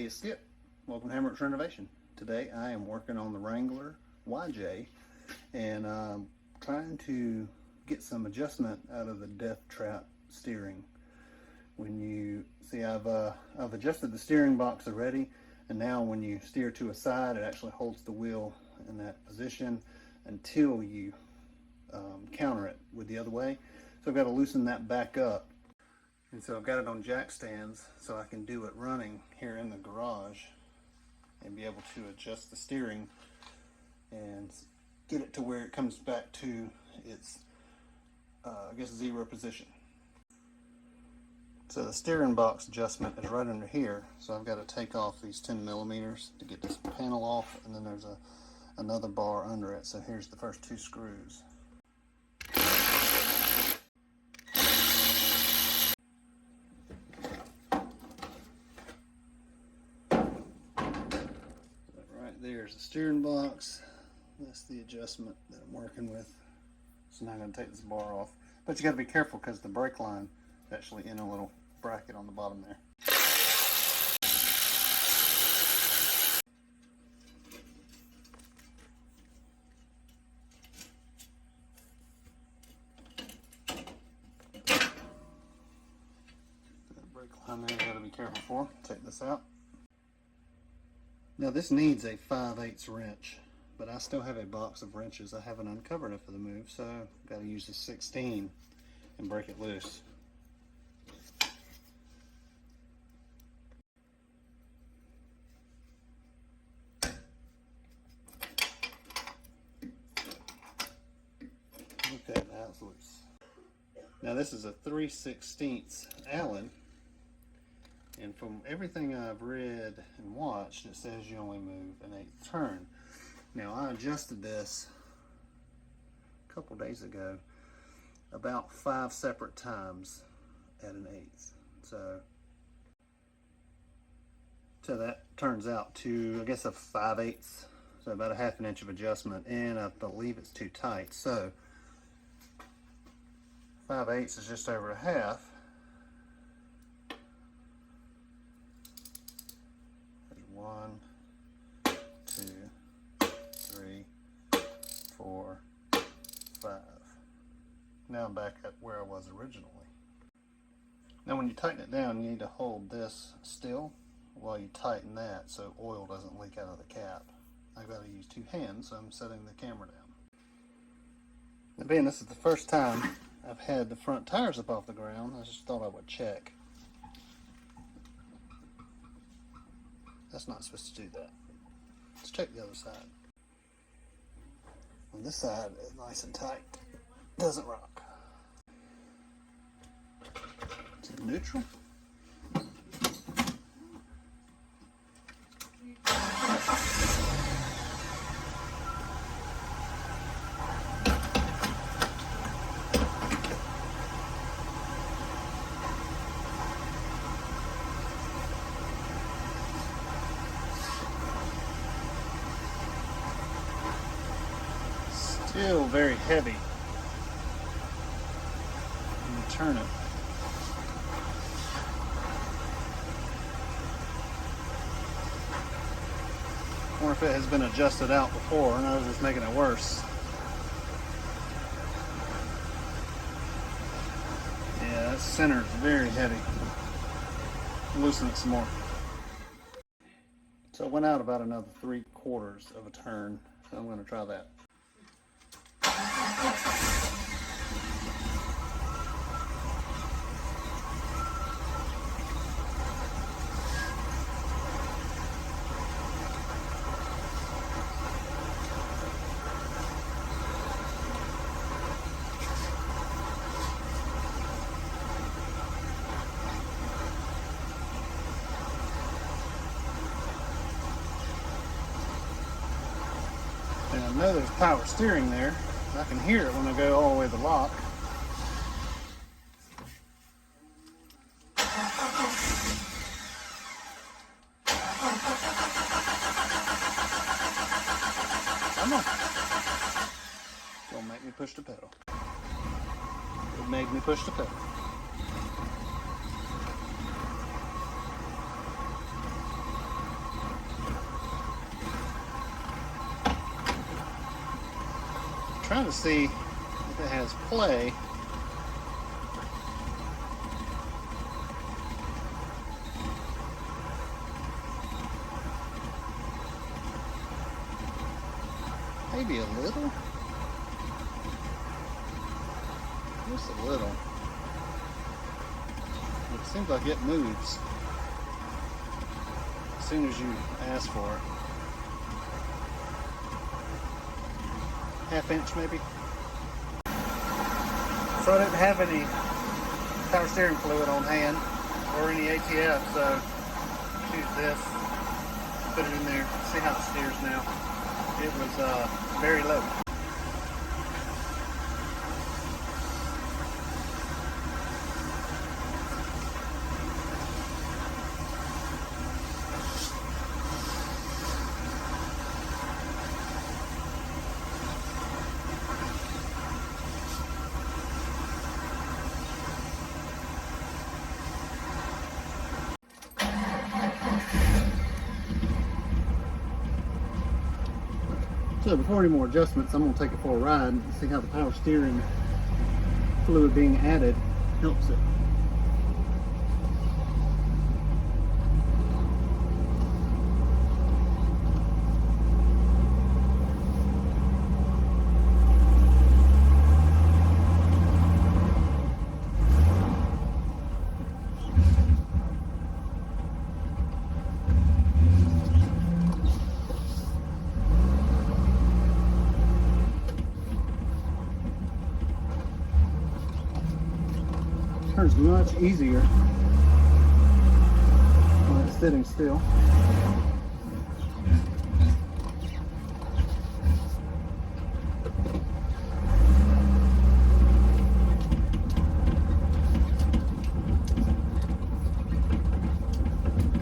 it's Skip. Welcome to Hammer's Renovation. Today I am working on the Wrangler YJ and trying to get some adjustment out of the death trap steering. When you see, I've adjusted the steering box already, and now when you steer to a side, it actually holds the wheel in that position until you counter it with the other way. So I've got to loosen that back up. And so I've got it on jack stands so I can do it running here in the garage and be able to adjust the steering and get it to where it comes back to its, I guess, zero position. So the steering box adjustment is right under here. So I've got to take off these 10 millimeters to get this panel off, and then there's another bar under it. So here's the first two screws. There's the steering box. That's the adjustment that I'm working with. So now I'm going to take this bar off. But you got to be careful because the brake line is actually in a little bracket on the bottom there. That brake line there, got to be careful for. Take this out. Now this needs a 5/8 wrench, but I still have a box of wrenches I haven't uncovered it for the move, so I've got to use the 16 and break it loose. Okay, now it's loose. Now this is a 3/16 Allen. And from everything I've read and watched, it says you only move an 1/8 turn. Now I adjusted this a couple days ago about 5 separate times at an 1/8. So that turns out to, I guess, a 5/8, so about a 1/2 inch of adjustment, and I believe it's too tight. So 5/8 is just over a half. One, 2, 3, 4, 5. Now I'm back at where I was originally. Now when you tighten it down, you need to hold this still while you tighten that so oil doesn't leak out of the cap. I've got to use 2 hands, so I'm setting the camera down. Now being this is the first time I've had the front tires up off the ground, I just thought I would check. That's not supposed to do that. Let's check the other side. On this side is nice and tight. Doesn't rock. Is it neutral? Still very heavy when you turn it. I wonder if it has been adjusted out before and I was just making it worse. Yeah, that center is very heavy. Loosen it some more. So it went out about another 3/4 of a turn, so I'm going to try that. And I know there's power steering there. I can hear it when I go all the way to the lock. Come on. Don't make me push the pedal. It made me push the pedal. trying to see if it has play. Maybe a little. Just a little. It seems like it moves as soon as you ask for it. Half-inch maybe. So I didn't have any power steering fluid on hand or any ATF, so choose this, put it in there, see how it steers now. It was very low. So before any more adjustments, I'm going to take it for a ride and see how the power steering fluid being added helps it. Turns much easier when it's sitting still.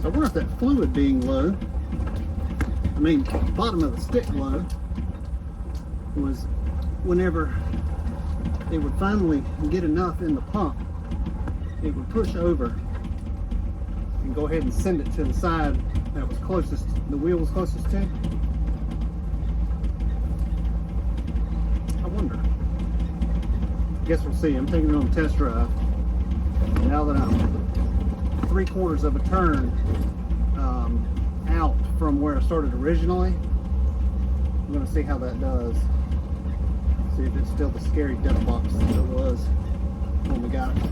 So I wonder if that fluid being low, bottom of the stick low, was whenever it would finally get enough in the pump, it would push over and go ahead and send it to the side that was closest, the wheel was closest to. I wonder. Guess we'll see. I'm taking it on a test drive. Now that I'm 3/4 of a turn out from where I started originally, I'm going to see how that does. See if it's still the scary death box that it was when we got it.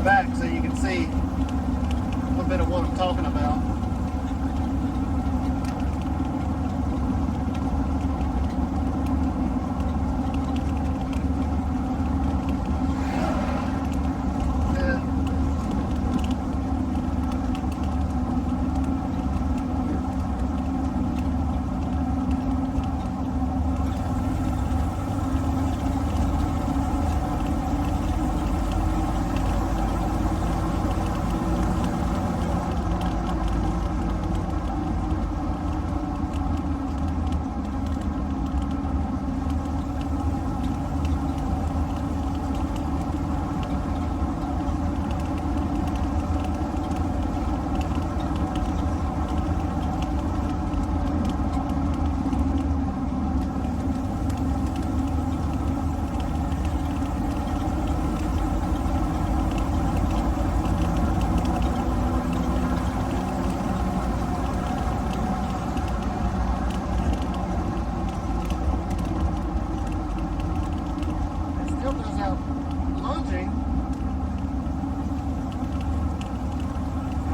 Back so you can see a little bit of what I'm talking about.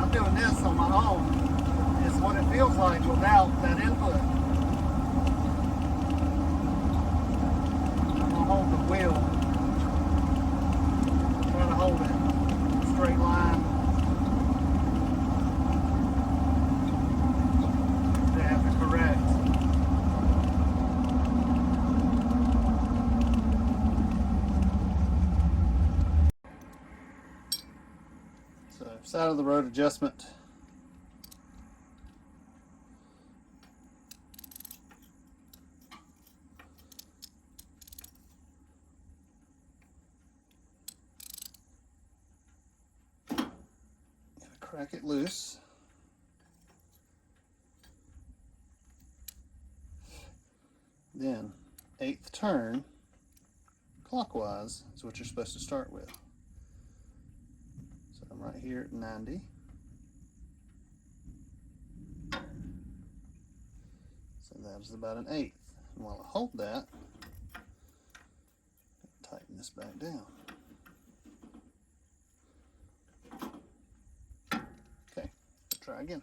I'm doing this on my own. It's what it feels like without that input. I'm gonna hold the wheel. Try to hold it straight line. They have to correct. So side of the road adjustment. Crack it loose. Then 8th turn clockwise is what you're supposed to start with. So I'm right here at 90. So that is about an 1/8. And while I hold that, tighten this back down. Okay, try again.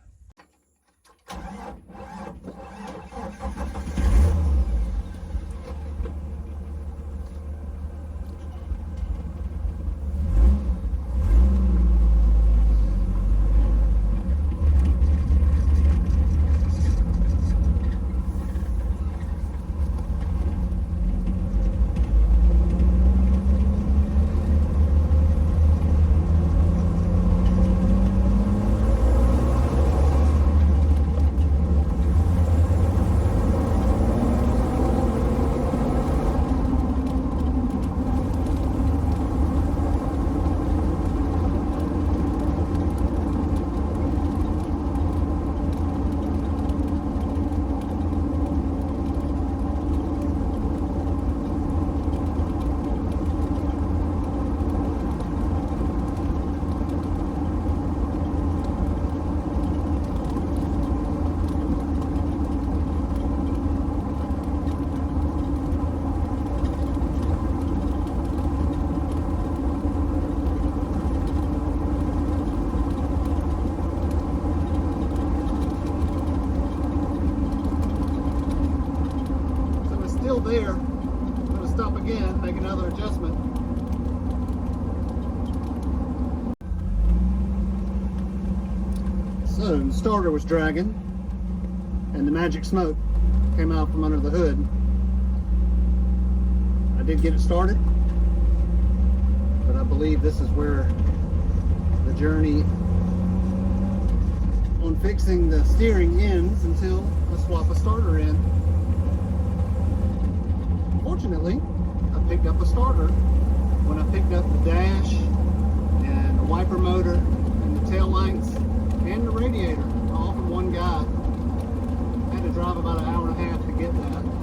There. I'm going to stop again, make another adjustment. So the starter was dragging and the magic smoke came out from under the hood. I did get it started, but I believe this is where the journey on fixing the steering ends until I swap a starter in. Fortunately, I picked up a starter when I picked up the dash and the wiper motor and the tail lights and the radiator all from one guy. I had to drive about an hour and a half to get that.